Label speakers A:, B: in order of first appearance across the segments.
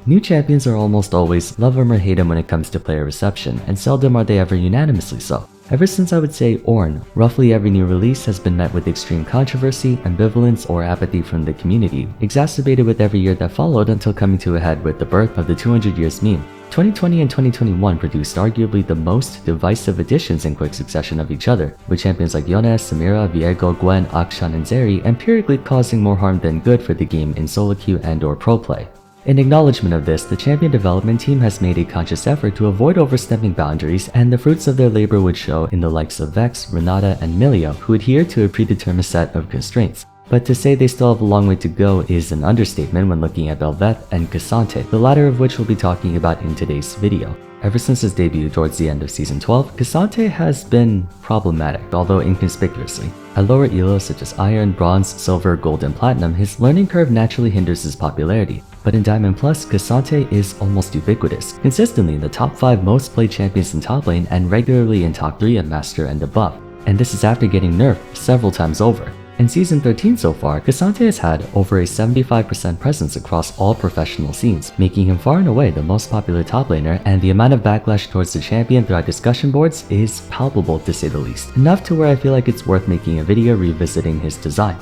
A: New champions are almost always love 'em or hate 'em when it comes to player reception, and seldom are they ever unanimously so. Ever since I would say Ornn, roughly every new release has been met with extreme controversy, ambivalence, or apathy from the community, exacerbated with every year that followed until coming to a head with the birth of the 200 years meme. 2020 and 2021 produced arguably the most divisive additions in quick succession of each other, with champions like Yone, Samira, Viego, Gwen, Akshan, and Zeri empirically causing more harm than good for the game in solo queue and or pro play. In acknowledgement of this, the champion development team has made a conscious effort to avoid overstepping boundaries, and the fruits of their labor would show in the likes of Vex, Renata, and Milio, who adhere to a predetermined set of constraints. But to say they still have a long way to go is an understatement when looking at Bel'Veth and ksante, the latter of which we'll be talking about in today's video. Ever since his debut towards the end of Season 12, ksante has been problematic, although inconspicuously. At lower elos such as Iron, Bronze, Silver, Gold, and Platinum, his learning curve naturally hinders his popularity. But in Diamond Plus, ksante is almost ubiquitous, consistently in the top 5 most played champions in top lane and regularly in top 3 at Master and above. And this is after getting nerfed several times over. In Season 13 so far, ksante has had over a 75% presence across all professional scenes, making him far and away the most popular top laner, and the amount of backlash towards the champion throughout discussion boards is palpable to say the least, enough to where I feel like it's worth making a video revisiting his design.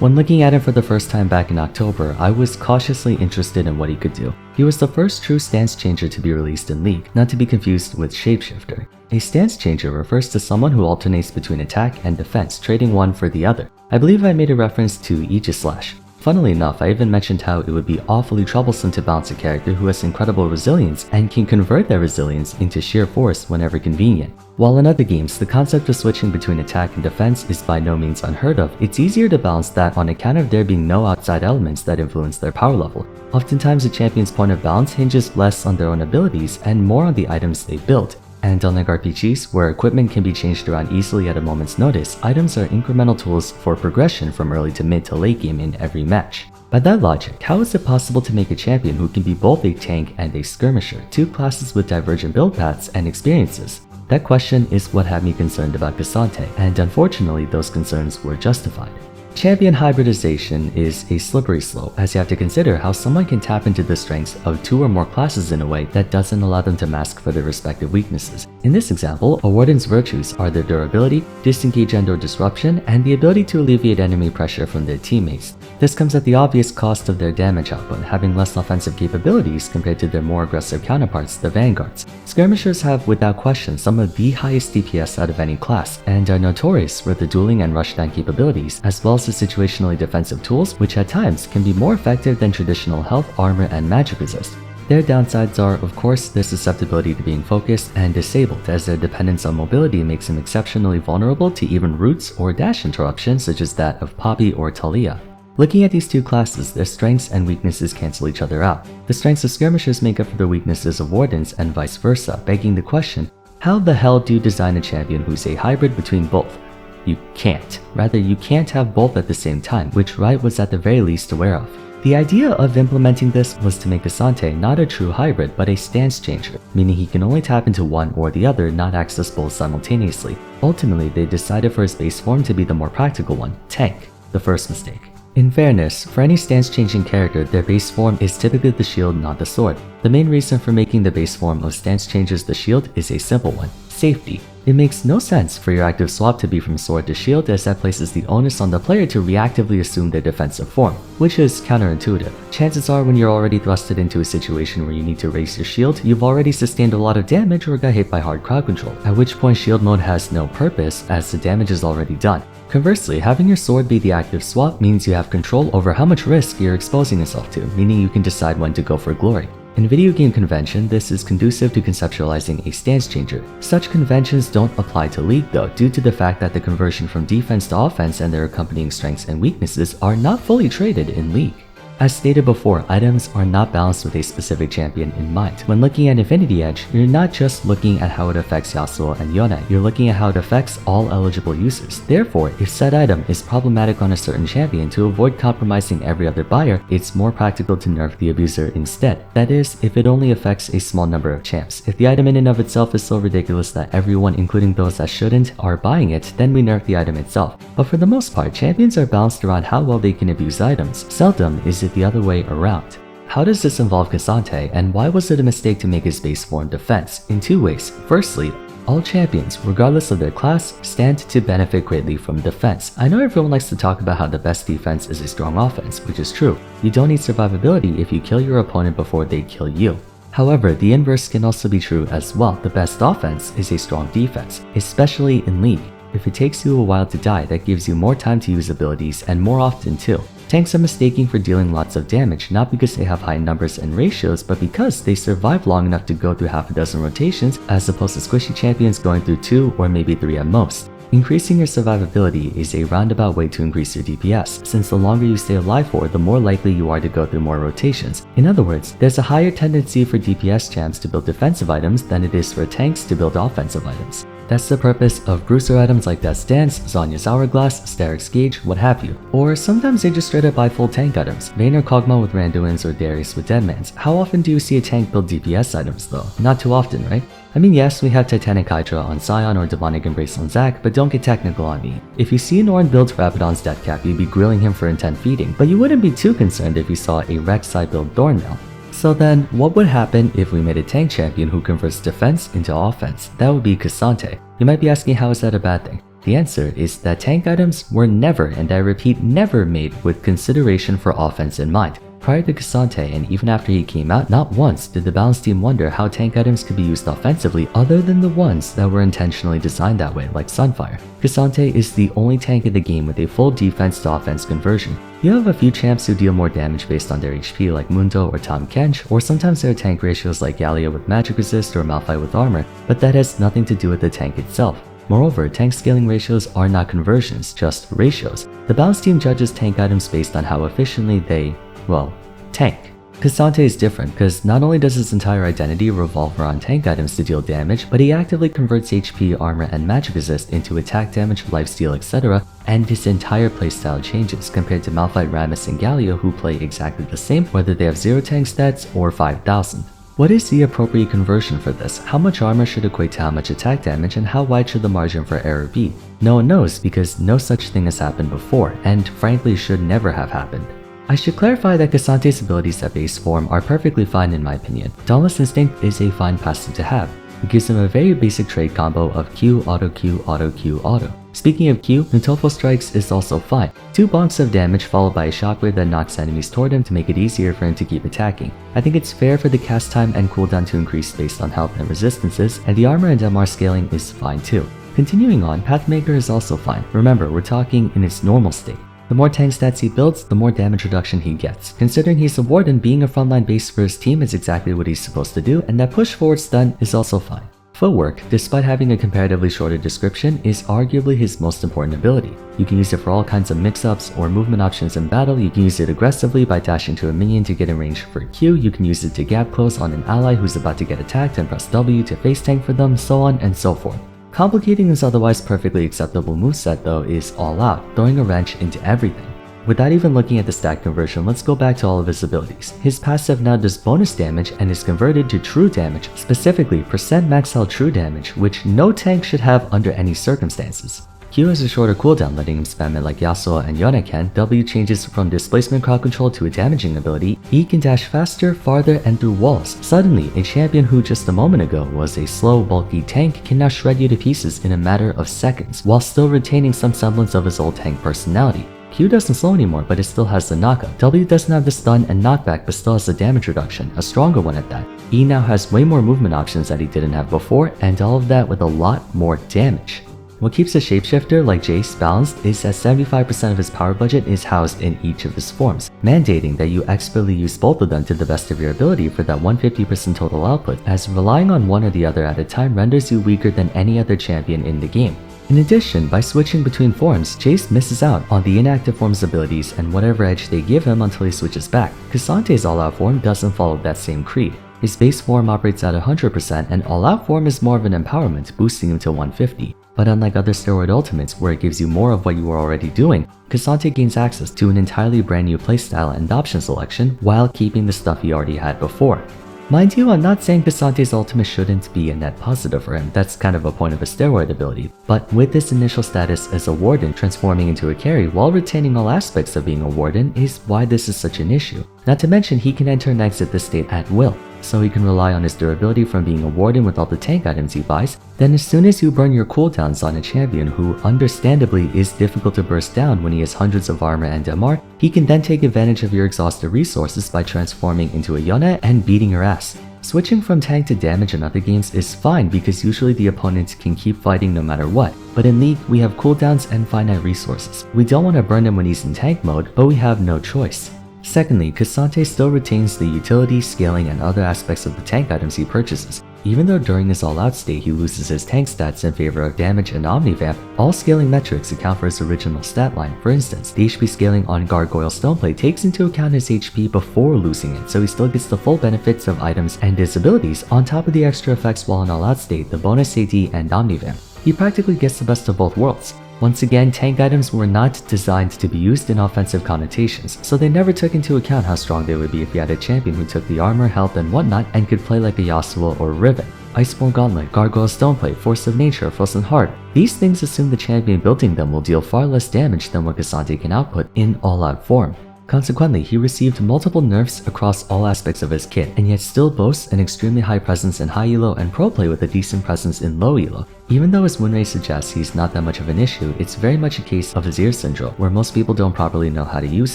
A: When looking at him for the first time back in October, I was cautiously interested in what he could do. He was the first true stance changer to be released in League, not to be confused with shapeshifter. A stance changer refers to someone who alternates between attack and defense, trading one for the other. I believe I made a reference to Aegis Slash. Funnily enough, I even mentioned how it would be awfully troublesome to balance a character who has incredible resilience and can convert that resilience into sheer force whenever convenient. While in other games, the concept of switching between attack and defense is by no means unheard of, it's easier to balance that on account of there being no outside elements that influence their power level. Oftentimes, a champion's point of balance hinges less on their own abilities and more on the items they build. And unlike RPGs, where equipment can be changed around easily at a moment's notice, items are incremental tools for progression from early to mid to late game in every match. By that logic, how is it possible to make a champion who can be both a tank and a skirmisher, two classes with divergent build paths and experiences? That question is what had me concerned about ksante, and unfortunately those concerns were justified. Champion hybridization is a slippery slope, as you have to consider how someone can tap into the strengths of 2 or more classes in a way that doesn't allow them to mask for their respective weaknesses. In this example, a warden's virtues are their durability, disengage and/or disruption, and the ability to alleviate enemy pressure from their teammates. This comes at the obvious cost of their damage output, having less offensive capabilities compared to their more aggressive counterparts, the vanguards. Skirmishers have without question some of the highest DPS out of any class, and are notorious for their dueling and rushdown capabilities, as well as the situationally defensive tools, which at times can be more effective than traditional health, armor, and magic resist. Their downsides are, of course, their susceptibility to being focused and disabled, as their dependence on mobility makes them exceptionally vulnerable to even roots or dash interruptions such as that of Poppy or Talia. Looking at these two classes, their strengths and weaknesses cancel each other out. The strengths of skirmishers make up for the weaknesses of wardens and vice versa, begging the question, how the hell do you design a champion who's a hybrid between both? You can't. Rather, you can't have both at the same time, which Riot was at the very least aware of. The idea of implementing this was to make ksante not a true hybrid, but a stance changer, meaning he can only tap into one or the other, not access both simultaneously. Ultimately, they decided for his base form to be the more practical one, tank, the first mistake. In fairness, for any stance-changing character, their base form is typically the shield, not the sword. The main reason for making the base form of stance changers the shield is a simple one, safety. It makes no sense for your active swap to be from sword to shield, as that places the onus on the player to reactively assume their defensive form, which is counterintuitive. Chances are when you're already thrusted into a situation where you need to raise your shield, you've already sustained a lot of damage or got hit by hard crowd control, at which point shield mode has no purpose as the damage is already done. Conversely, having your sword be the active swap means you have control over how much risk you're exposing yourself to, meaning you can decide when to go for glory. In video game convention, this is conducive to conceptualizing a stance changer. Such conventions don't apply to League though, due to the fact that the conversion from defense to offense and their accompanying strengths and weaknesses are not fully traded in League. As stated before, items are not balanced with a specific champion in mind. When looking at Infinity Edge, you're not just looking at how it affects Yasuo and Yone, you're looking at how it affects all eligible users. Therefore, if said item is problematic on a certain champion, to avoid compromising every other buyer, it's more practical to nerf the abuser instead. That is, if it only affects a small number of champs. If the item in and of itself is so ridiculous that everyone, including those that shouldn't, are buying it, then we nerf the item itself. But for the most part, champions are balanced around how well they can abuse items. Seldom is it the other way around. how does this involve Ksante, and why was it a mistake to make his base form defense? In 2 ways. Firstly, all champions, regardless of their class, stand to benefit greatly from defense. I know everyone likes to talk about how the best defense is a strong offense, which is true. You don't need survivability if you kill your opponent before they kill you. However, the inverse can also be true as well. The best offense is a strong defense, especially in League. If it takes you a while to die, that gives you more time to use abilities, and more often too. Tanks are mistaken for dealing lots of damage, not because they have high numbers and ratios, but because they survive long enough to go through half a dozen rotations, as opposed to squishy champions going through 2 or maybe 3 at most. Increasing your survivability is a roundabout way to increase your DPS, since the longer you stay alive for, the more likely you are to go through more rotations. In other words, there's a higher tendency for DPS champs to build defensive items than it is for tanks to build offensive items. That's the purpose of bruiser items like Death's Dance, Zhonya's Hourglass, Starrick's Gauge, what have you. Or sometimes they just straight up buy full tank items, Vayne or Kog'Maw with Randuin's or Darius with Deadman's. How often do you see a tank build DPS items though? Not too often, right? I mean, yes, we have Titanic Hydra on Sion or Demonic Embrace on Zac, but don't get technical on me. If you see Norn build Rabadon's Death Cap, you'd be grilling him for intent feeding, but you wouldn't be too concerned if you saw a Rek'Sai build Thornmail. So then, what would happen if we made a tank champion who converts defense into offense? That would be Ksante. You might be asking, how is that a bad thing? The answer is that tank items were never, and I repeat never, made with consideration for offense in mind. Prior to Ksante, and even after he came out, not once did the balance team wonder how tank items could be used offensively other than the ones that were intentionally designed that way, like Sunfire. Ksante is the only tank in the game with a full defense to offense conversion. You have a few champs who deal more damage based on their HP like Mundo or Tahm Kench, or sometimes there are tank ratios like Galio with magic resist or Malphite with armor, but that has nothing to do with the tank itself. Moreover, tank scaling ratios are not conversions, just ratios. The balance team judges tank items based on how efficiently they, well, tank. Ksante is different because not only does his entire identity revolve around tank items to deal damage, but he actively converts HP, armor, and magic resist into attack damage, lifesteal, etc., and his entire playstyle changes compared to Malphite, Rammus, and Galio who play exactly the same whether they have 0 tank stats or 5000. What is the appropriate conversion for this? How much armor should equate to how much attack damage, and how wide should the margin for error be? No one knows because no such thing has happened before, and frankly should never have happened. I should clarify that Ksante's abilities at base form are perfectly fine in my opinion. Dauntless Instinct is a fine passive to have. It gives him a very basic trade combo of Q, auto Q, auto Q, auto. Speaking of Q, Nutofo Strikes is also fine. 2 bonks of damage followed by a shockwave that knocks enemies toward him to make it easier for him to keep attacking. I think it's fair for the cast time and cooldown to increase based on health and resistances, and the armor and MR scaling is fine too. Continuing on, Pathmaker is also fine. Remember, we're talking in its normal state. The more tank stats he builds, the more damage reduction he gets. Considering he's a warden, being a frontline base for his team is exactly what he's supposed to do, and that push forward stun is also fine. Footwork, despite having a comparatively shorter description, is arguably his most important ability. You can use it for all kinds of mix-ups or movement options in battle. You can use it aggressively by dashing to a minion to get in range for Q. You can use it to gap close on an ally who's about to get attacked and press W to face tank for them, so on and so forth. Complicating his otherwise perfectly acceptable moveset though is all out, throwing a wrench into everything. Without even looking at the stat conversion, let's go back to all of his abilities. His passive now does bonus damage and is converted to true damage, specifically percent max health true damage, which no tank should have under any circumstances. Q has a shorter cooldown, letting him spam it like Yasuo and Yone can. W changes from displacement crowd control to a damaging ability. E can dash faster, farther, and through walls. Suddenly, a champion who just a moment ago was a slow, bulky tank can now shred you to pieces in a matter of seconds, while still retaining some semblance of his old tank personality. Q doesn't slow anymore, but it still has the knockup. W doesn't have the stun and knockback, but still has the damage reduction, a stronger one at that. E now has way more movement options that he didn't have before, and all of that with a lot more damage. What keeps a shapeshifter like Jace balanced is that 75% of his power budget is housed in each of his forms, mandating that you expertly use both of them to the best of your ability for that 150% total output, as relying on one or the other at a time renders you weaker than any other champion in the game. In addition, by switching between forms, Jace misses out on the inactive form's abilities and whatever edge they give him until he switches back. Ksante's all-out form doesn't follow that same creed. His base form operates at 100% and all-out form is more of an empowerment, boosting him to 150. But unlike other steroid ultimates where it gives you more of what you were already doing, Ksante gains access to an entirely brand new playstyle and option selection while keeping the stuff he already had before. Mind you, I'm not saying Kasante's ultimate shouldn't be a net positive for him, that's kind of a point of a steroid ability, but with this initial status as a warden transforming into a carry while retaining all aspects of being a warden is why this is such an issue. Not to mention he can enter and exit this state at will, so he can rely on his durability from being a warden with all the tank items he buys. Then as soon as you burn your cooldowns on a champion who understandably is difficult to burst down when he has hundreds of armor and MR, he can then take advantage of your exhausted resources by transforming into a Yone and beating your ass. Switching from tank to damage in other games is fine because usually the opponent can keep fighting no matter what, but in League we have cooldowns and finite resources. We don't want to burn him when he's in tank mode, but we have no choice. Secondly, Ksante still retains the utility, scaling, and other aspects of the tank items he purchases. Even though during his all-out state he loses his tank stats in favor of damage and omnivamp, all scaling metrics account for his original stat line. For instance, the HP scaling on Gargoyle Stoneplate takes into account his HP before losing it, so he still gets the full benefits of items and his abilities on top of the extra effects while in all-out state, the bonus AD and omnivamp. He practically gets the best of both worlds. Once again, tank items were not designed to be used in offensive connotations, so they never took into account how strong they would be if you had a champion who took the armor, health, and whatnot and could play like a Yasuo or Riven. Iceborne Gauntlet, Gargoyle Stoneplate, Force of Nature, Frozen Heart. These things assume the champion building them will deal far less damage than what Ksante can output in all-out form. Consequently, he received multiple nerfs across all aspects of his kit, and yet still boasts an extremely high presence in high elo and pro play with a decent presence in low elo. Even though his win rate suggests he's not that much of an issue, it's very much a case of his ear syndrome, where most people don't properly know how to use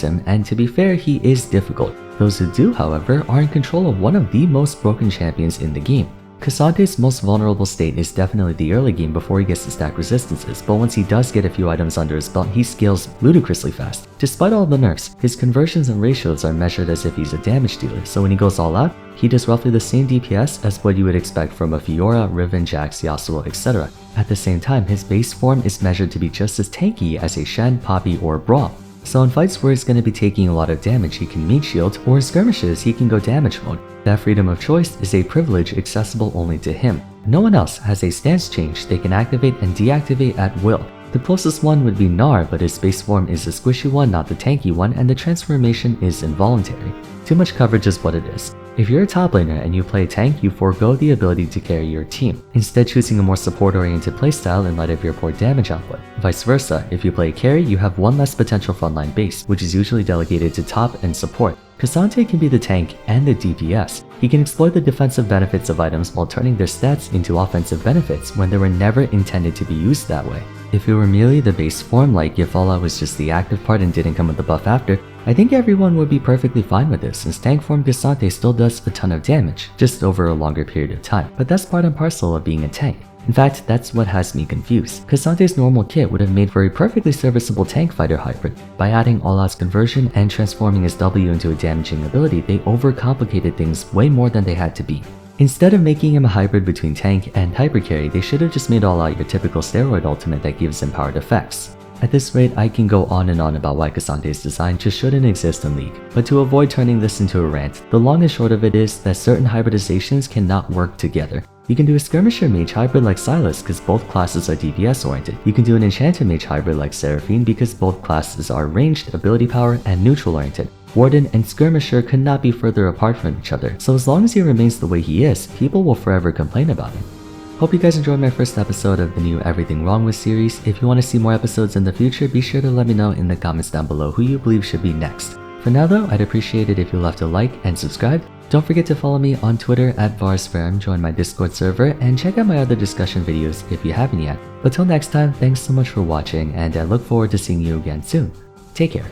A: him, and to be fair, he is difficult. Those who do, however, are in control of one of the most broken champions in the game. Kasante's most vulnerable state is definitely the early game before he gets to stack resistances, but once he does get a few items under his belt, he scales ludicrously fast. Despite all the nerfs, his conversions and ratios are measured as if he's a damage dealer, so when he goes all out, he does roughly the same DPS as what you would expect from a Fiora, Riven, Jax, Yasuo, etc. At the same time, his base form is measured to be just as tanky as a Shen, Poppy, or Braum. So in fights where he's going to be taking a lot of damage, he can meat shield, or in skirmishes, he can go damage mode. That freedom of choice is a privilege accessible only to him. No one else has a stance change they can activate and deactivate at will. The closest one would be Gnar, but his base form is the squishy one, not the tanky one, and the transformation is involuntary. Too much coverage is what it is. If you're a top laner and you play tank, you forego the ability to carry your team, instead choosing a more support-oriented playstyle in light of your poor damage output. Vice versa, if you play carry, you have one less potential frontline base, which is usually delegated to top and support. Ksante can be the tank and the DPS. He can exploit the defensive benefits of items while turning their stats into offensive benefits when they were never intended to be used that way. If it were merely the base form, like if all-out was just the active part and didn't come with the buff after, I think everyone would be perfectly fine with this, since tank form Ksante still does a ton of damage, just over a longer period of time, but that's part and parcel of being a tank. In fact, that's what has me confused. Kasante's normal kit would have made for a perfectly serviceable tank fighter hybrid. By adding all-out's conversion and transforming his W into a damaging ability, they overcomplicated things way more than they had to be. Instead of making him a hybrid between tank and hyper carry, they should have just made all out your typical steroid ultimate that gives him powered effects. At this rate, I can go on and on about why Kasante's design just shouldn't exist in League, but to avoid turning this into a rant, the long and short of it is that certain hybridizations cannot work together. You can do a skirmisher mage hybrid like Sylas because both classes are DPS oriented. You can do an enchanter mage hybrid like Seraphine because both classes are ranged, ability power, and neutral oriented. Warden and skirmisher could not be further apart from each other, so as long as he remains the way he is, people will forever complain about him. Hope you guys enjoyed my first episode of the new Everything Wrong With series. If you want to see more episodes in the future, be sure to let me know in the comments down below who you believe should be next. For now though, I'd appreciate it if you left a like and subscribe. Don't forget to follow me on Twitter at Vars, join my Discord server, and check out my other discussion videos if you haven't yet. But till next time, thanks so much for watching, and I look forward to seeing you again soon. Take care.